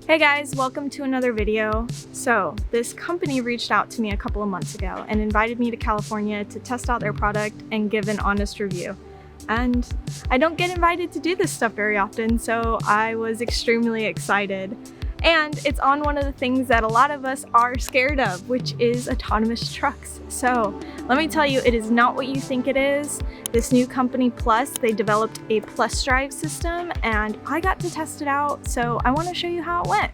Hey guys, welcome to another video. So this company reached out to me a couple of months ago and invited me to California to test out their product and give an honest review. And I don't get invited to do this stuff very often, so I was extremely excited. And it's on one of the things that a lot of us are scared of, which is autonomous trucks. So let me tell you, it is not what you think it is. This new company, Plus, they developed a PlusDrive system and I got to test it out. So I want to show you how it went.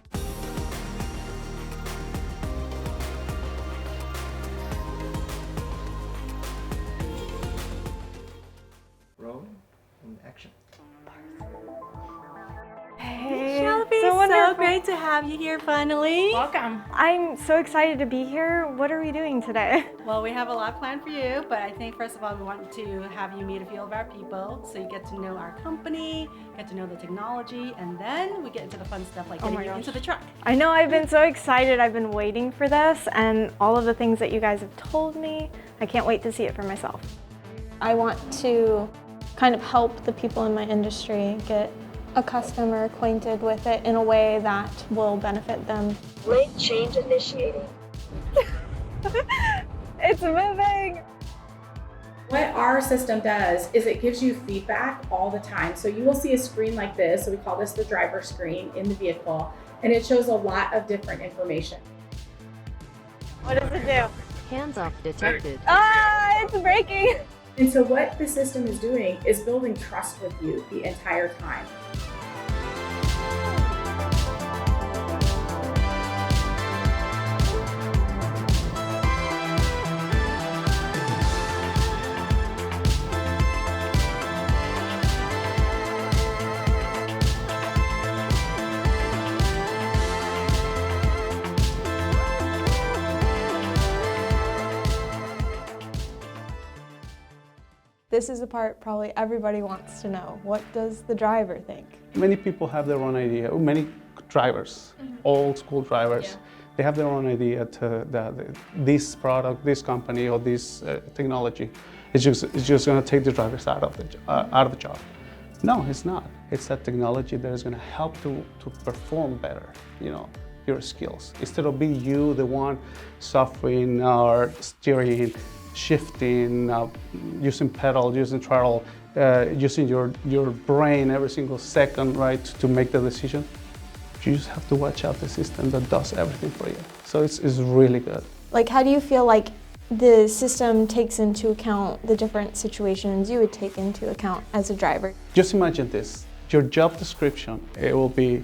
Roll and action. Hey, Shelby, so great to have you here finally. Welcome. I'm so excited to be here. What are we doing today? Well, we have a lot planned for you, but I think first of all, we want to have you meet a few of our people so you get to know our company, get to know the technology, and then we get into the fun stuff like getting you into the truck. I know, I've been so excited. I've been waiting for this and all of the things that you guys have told me. I can't wait to see it for myself. I want to kind of help the people in my industry get accustomed or acquainted with it in a way that will benefit them. Lane change initiating. It's moving! What our system does is it gives you feedback all the time. So you will see a screen like this, so we call this the driver screen in the vehicle, and it shows a lot of different information. What does it do? Hands off detected. Ah, it's braking! And so what the system is doing is building trust with you the entire time. This is the part probably everybody wants to know. What does the driver think? Many people have their own idea. Many drivers, old school drivers, they have their own idea to that this product, this company, or this technology is just going to take the drivers out of the job. No, it's not. It's that technology that is going to help to perform better, your skills. Instead of being you, the one suffering or steering, shifting, using pedal, using throttle, using your brain every single second, right, to make the decision. You just have to watch out the system that does everything for you. So it's really good. Like, how do you feel like the system takes into account the different situations you would take into account as a driver? Just imagine this. Your job description, it will be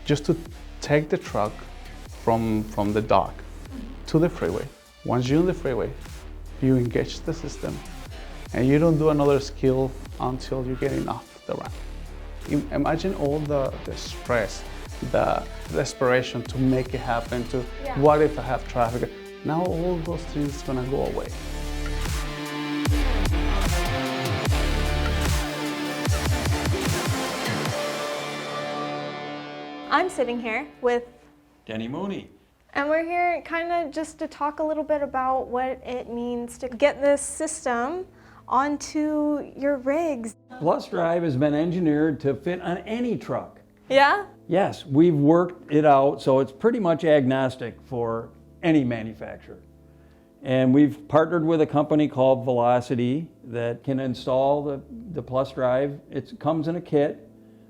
just to take the truck from the dock to the freeway. Once you're in the freeway, you engage the system and you don't do another skill until you're getting off the ramp. Imagine all the stress, the desperation to make it happen, what if I have traffic? Now all those things are gonna go away. I'm sitting here with Denny Mooney. and we're here kind of just to talk a little bit about what it means to get this system onto your rigs. PlusDrive has been engineered to fit on any truck. Yeah? Yes, we've worked it out so it's pretty much agnostic for any manufacturer. And we've partnered with a company called Velocity that can install the PlusDrive. It comes in a kit.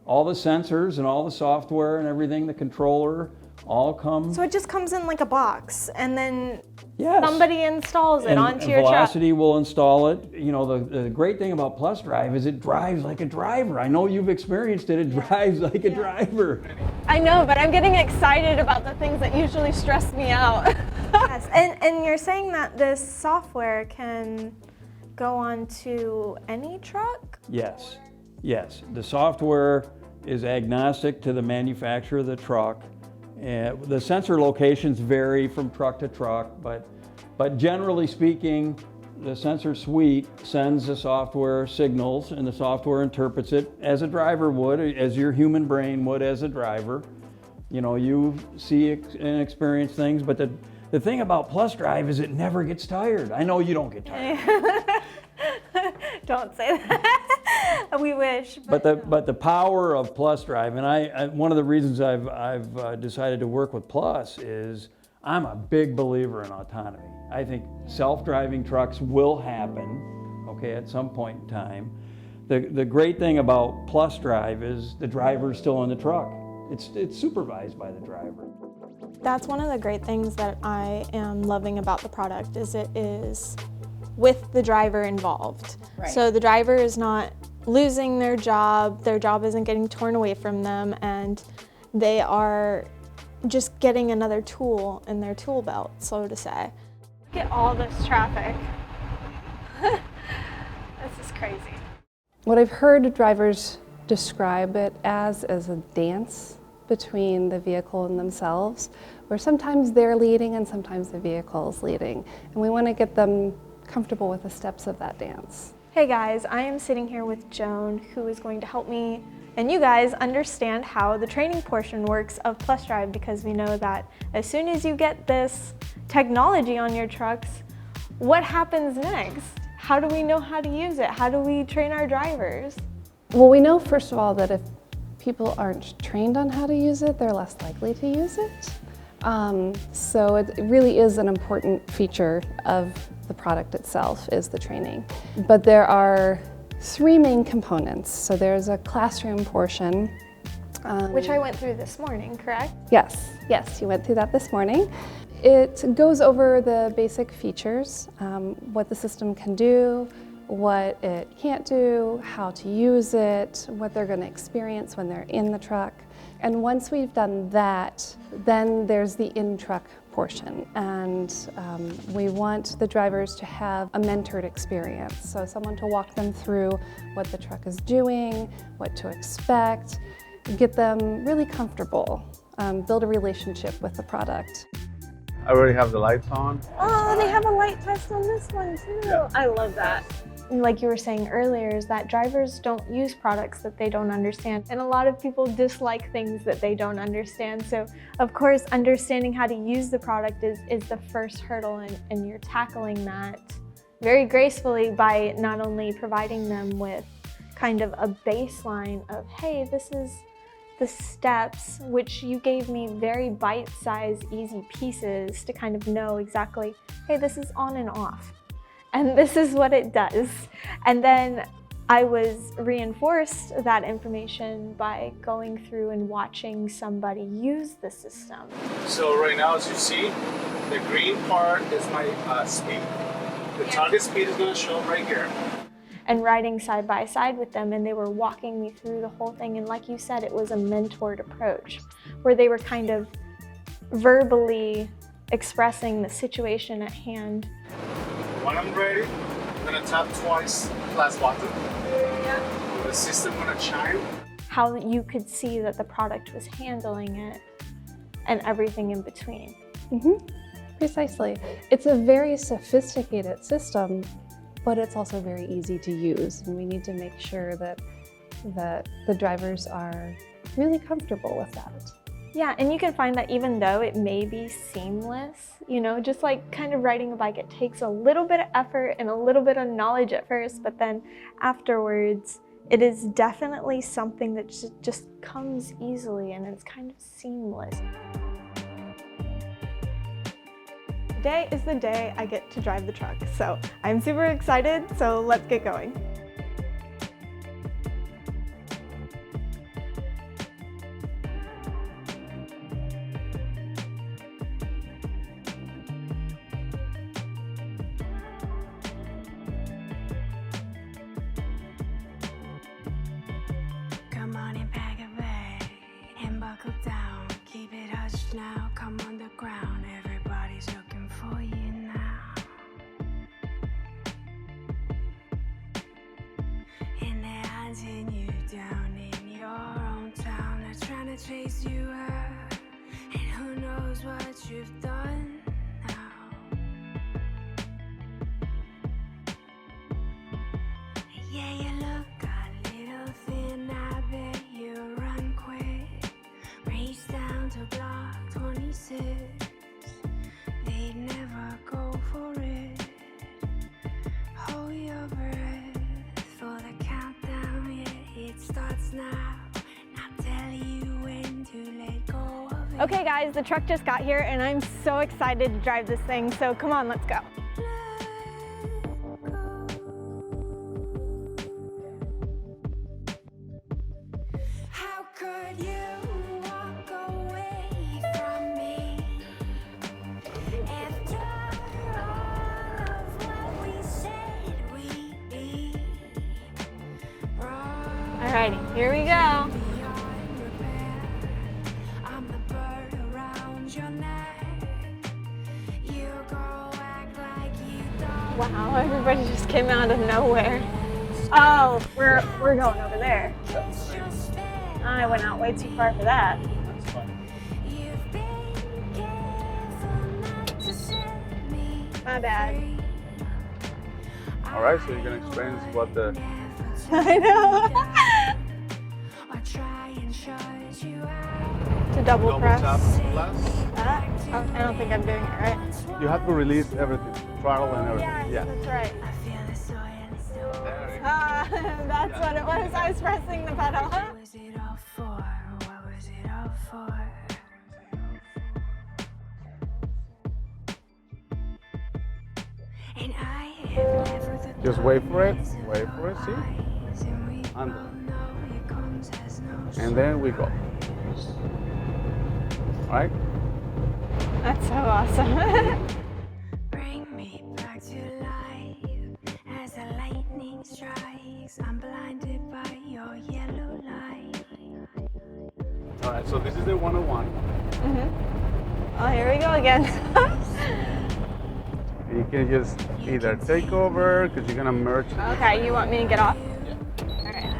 All the sensors and all the software and everything, the controller, all come. So it just comes in like a box and then Yes. somebody installs it onto your truck. Velocity will install it. You know, the great thing about PlusDrive is it drives like a driver. I know you've experienced it. It drives like a driver. I know, but I'm getting excited about the things that usually stress me out. Yes, and you're saying that this software can go onto any truck? Yes, yes. The software is agnostic to the manufacturer of the truck. The sensor locations vary from truck to truck, but generally speaking, the sensor suite sends the software signals and the software interprets it as a driver would, as your human brain would as a driver. You know, you see and experience things, but the thing about PlusDrive is it never gets tired. I know you don't get tired. Don't say that. We wish. But the power of PlusDrive, and I one of the reasons I've decided to work with Plus is I'm a big believer in autonomy. I think self-driving trucks will happen, okay, at some point in time. The great thing about PlusDrive is the driver's still in the truck. It's supervised by the driver. That's one of the great things that I am loving about the product is it is with the driver involved. Right. So the driver is not losing their job isn't getting torn away from them, and they are just getting another tool in their tool belt, so to say. Look at all this traffic. This is crazy. What I've heard drivers describe it as a dance between the vehicle and themselves, where sometimes they're leading and sometimes the vehicle is leading. And we want to get them comfortable with the steps of that dance. Hey guys, I am sitting here with Joan, who is going to help me and you guys understand how the training portion works of PlusDrive, because we know that as soon as you get this technology on your trucks, what happens next? How do we know how to use it? How do we train our drivers? Well, we know first of all that if people aren't trained on how to use it, they're less likely to use it. So it really is an important feature of the product itself, is the training. But there are three main components. So there's a classroom portion. Which I went through this morning, correct? Yes, you went through that this morning. It goes over the basic features, what the system can do, what it can't do, how to use it, what they're going to experience when they're in the truck. And once we've done that, then there's the in-truck portion. And we want the drivers to have a mentored experience. So someone to walk them through what the truck is doing, what to expect, get them really comfortable, build a relationship with the product. I already have the lights on. Oh, they have a light test on this one too. Yeah. I love that. Like you were saying earlier, is that drivers don't use products that they don't understand. And a lot of people dislike things that they don't understand. So of course, understanding how to use the product is the first hurdle, and you're tackling that very gracefully by not only providing them with kind of a baseline of, hey, this is the steps, which you gave me very bite-sized, easy pieces to kind of know exactly, hey, this is on and off. And this is what it does. And then I was reinforced that information by going through and watching somebody use the system. So right now, as you see, the green part is my speed. The target speed is going to show right here. And riding side by side with them, and they were walking me through the whole thing. And like you said, it was a mentored approach where they were kind of verbally expressing the situation at hand. When I'm ready, I'm going to tap twice the last button. Yeah. The system going to chime. How you could see that the product was handling it and everything in between. Precisely. It's a very sophisticated system, but it's also very easy to use, and we need to make sure that the drivers are really comfortable with that. Yeah, and you can find that even though it may be seamless, you know, just like kind of riding a bike, it takes a little bit of effort and a little bit of knowledge at first, but then afterwards, it is definitely something that just comes easily, and it's kind of seamless. Today is the day I get to drive the truck, so I'm super excited, so let's get going. Come on and pack a bag and buckle down. Keep it hushed now, come on the ground. Everybody's looking for you now. And they're hunting you down in your own town. They're trying to chase you out, and who knows what you've done now. Yeah, you look a little thin, I bet you run quick. Reach down to block 26. They'd never go for it. Hold your breath for the countdown, yeah. now. Not tell you when to let go of it. Okay guys, the truck just got here and I'm so excited to drive this thing, so come on, let's go. How could you walk away from me? After all of what we said we'd be. Alrighty, here we go. Beyond repair, I'm the bird around your neck. You go act like you don't. Wow, everybody just came out of nowhere. Oh, we're going over there. I went out way too far for that. You've been careful not to set me My bad. All right, so you're gonna experience what the I know. or try and shut you out. To double press. tap plus. Oh, I don't think I'm doing it right. You have to release everything, throttle and everything. Yeah, that's right. I feel the soil and still. That's what it was. I was pressing the pedal. What was it all for? What was it all for? And I have never the Just wait for it. Wait for it. See? eyes, and we Under. both know it comes as no And then we go. All right? That's so awesome. Bring me back to life as the lightning strikes. I'm blinded by your yellow light. All right, so this is the 101. Oh, here we go again. You can just either take over because you're gonna merge. Okay, you want me to get off? All right.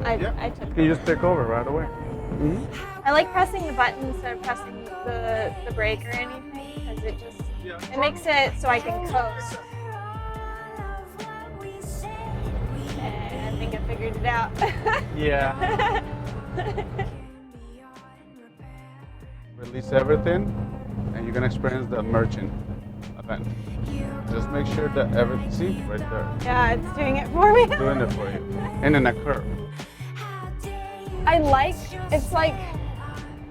I took. You can just take over right away. I like pressing the button instead of pressing the brake or anything because it makes it so I can coast. And I think I figured it out. Yeah. Release everything, and you're gonna experience the merging event. Just make sure that everything, see, right there, Yeah, it's doing it for me. doing it for you. And in a curve. It's like,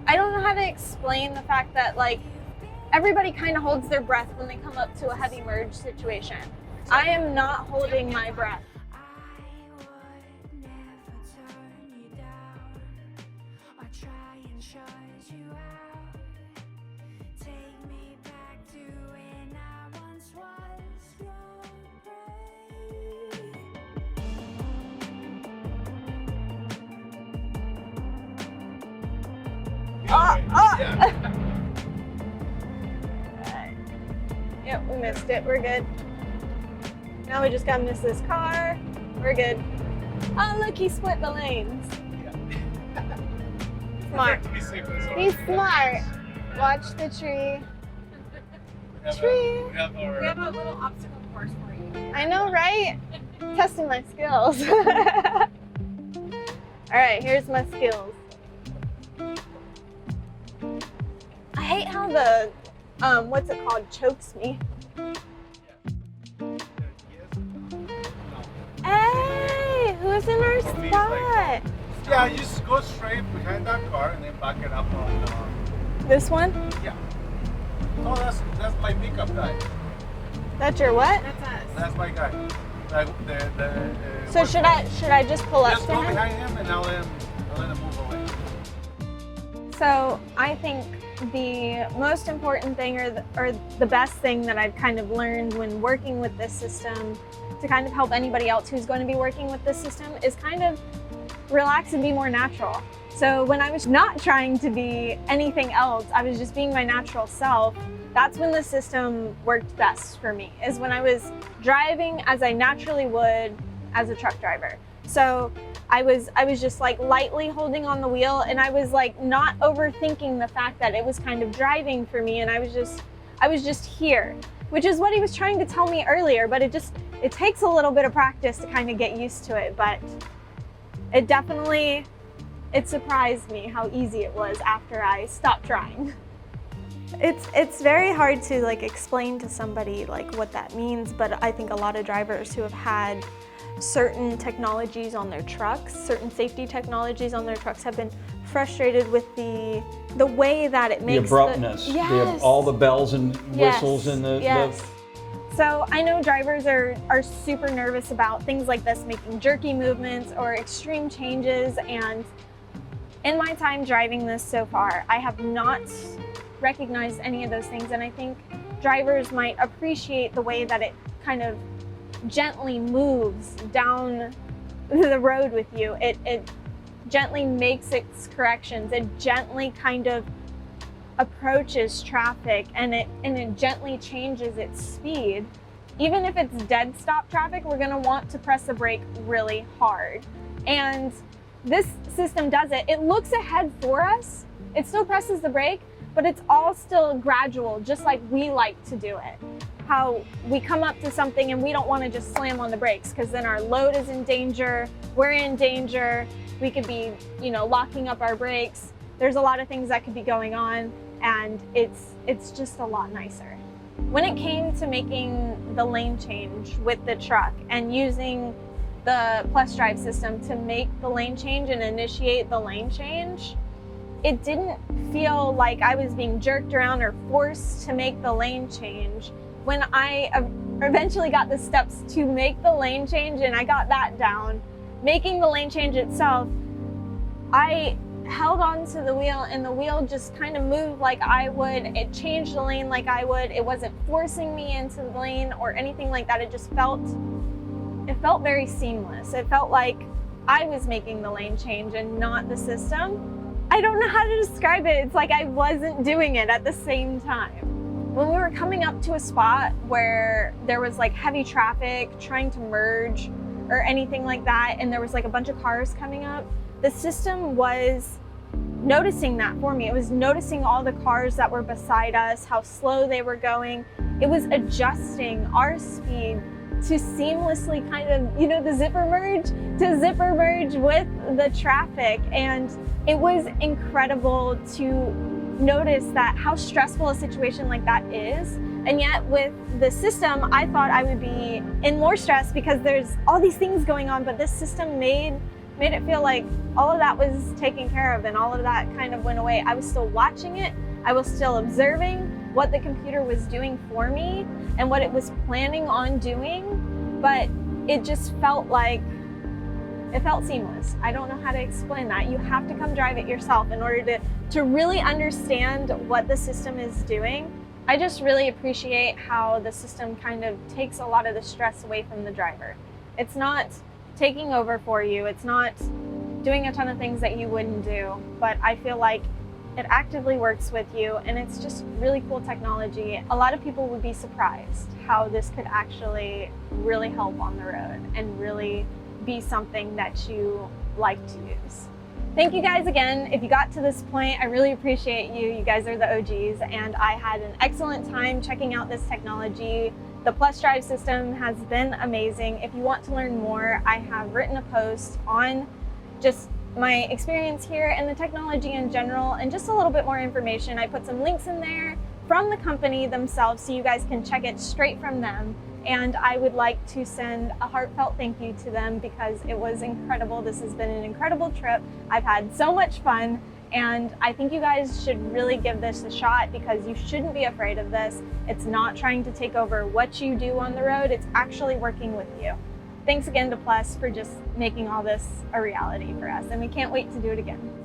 I don't know how to explain the fact that like everybody kind of holds their breath when they come up to a heavy merge situation. I am not holding my breath. I would never turn you down or try and shut you out. Take me back to when I once was your prey. Yep, we missed it. We're good. Now we just gotta miss this car. We're good. Oh, look, he split the lanes. Smart. He's smart. Watch the tree. We have our a little obstacle course for you. I know, right? Testing my skills. All right, here's my skills. I hate how the, what's it called, chokes me. Hey, who's in our spot? Yeah, you just go straight behind that car and then back it up on. This one? Yeah. Oh, that's my pickup guy. That's your what? That's us. That's my guy. So should I just pull up Just to go him? behind him and I'll let him move away. So I think the most important thing or the best thing that I've kind of learned when working with this system to kind of help anybody else who's going to be working with this system is kind of relax and be more natural. So when I was not trying to be anything else, I was just being my natural self, that's when the system worked best for me, is when I was driving as I naturally would as a truck driver. So I was just like lightly holding on the wheel and I was like not overthinking the fact that it was kind of driving for me and I was just here, which is what he was trying to tell me earlier, but it takes a little bit of practice to kind of get used to it, but it surprised me how easy it was after I stopped trying. It's very hard to like explain to somebody like what that means, but I think a lot of drivers who have had certain technologies on their trucks, certain safety technologies on their trucks, have been frustrated with the way that it makes the abruptness, all the bells and whistles and the So I know drivers are super nervous about things like this, making jerky movements or extreme changes, and in my time driving this so far, I have not recognized any of those things, and I think drivers might appreciate the way that it kind of gently moves down the road with you. It gently makes its corrections. It gently kind of approaches traffic, and it gently changes its speed. Even if it's dead stop traffic, we're gonna want to press the brake really hard. And this system does it. It looks ahead for us. It still presses the brake, but it's all still gradual, just like we like to do it. How we come up to something and we don't want to just slam on the brakes because then our load is in danger, we're in danger, we could be, locking up our brakes. There's a lot of things that could be going on, and it's just a lot nicer. When it came to making the lane change with the truck and using the PlusDrive system to make the lane change and initiate the lane change, it didn't feel like I was being jerked around or forced to make the lane change. When I eventually got the steps to make the lane change and I got that down, making the lane change itself, I held onto the wheel and the wheel just kind of moved like I would. It changed the lane like I would. It wasn't forcing me into the lane or anything like that. It felt very seamless. It felt like I was making the lane change and not the system. I don't know how to describe it. It's like I wasn't doing it at the same time. When we were coming up to a spot where there was like heavy traffic trying to merge or anything like that, and there was like a bunch of cars coming up, the system was noticing that for me. It was noticing all the cars that were beside us, how slow they were going. It was adjusting our speed to seamlessly kind of, the zipper merge with the traffic. And it was incredible to notice that how stressful a situation like that is. And yet with the system, I thought I would be in more stress because there's all these things going on, but this system made it feel like all of that was taken care of and all of that kind of went away. I was still watching it. I was still observing what the computer was doing for me and what it was planning on doing, but it just felt seamless. I don't know how to explain that. You have to come drive it yourself in order to really understand what the system is doing. I just really appreciate how the system kind of takes a lot of the stress away from the driver. It's not taking over for you. It's not doing a ton of things that you wouldn't do, but I feel like it actively works with you, and it's just really cool technology. A lot of people would be surprised how this could actually really help on the road and really be something that you like to use. Thank you guys again. If you got to this point, I really appreciate you. You guys are the OGs, and I had an excellent time checking out this technology. The PlusDrive system has been amazing. If you want to learn more, I have written a post on just my experience here and the technology in general, and just a little bit more information. I put some links in there from the company themselves so you guys can check it straight from them. And I would like to send a heartfelt thank you to them because it was incredible. This has been an incredible trip. I've had so much fun, and I think you guys should really give this a shot because you shouldn't be afraid of this. It's not trying to take over what you do on the road. It's actually working with you. Thanks again to Plus for just making all this a reality for us, and we can't wait to do it again.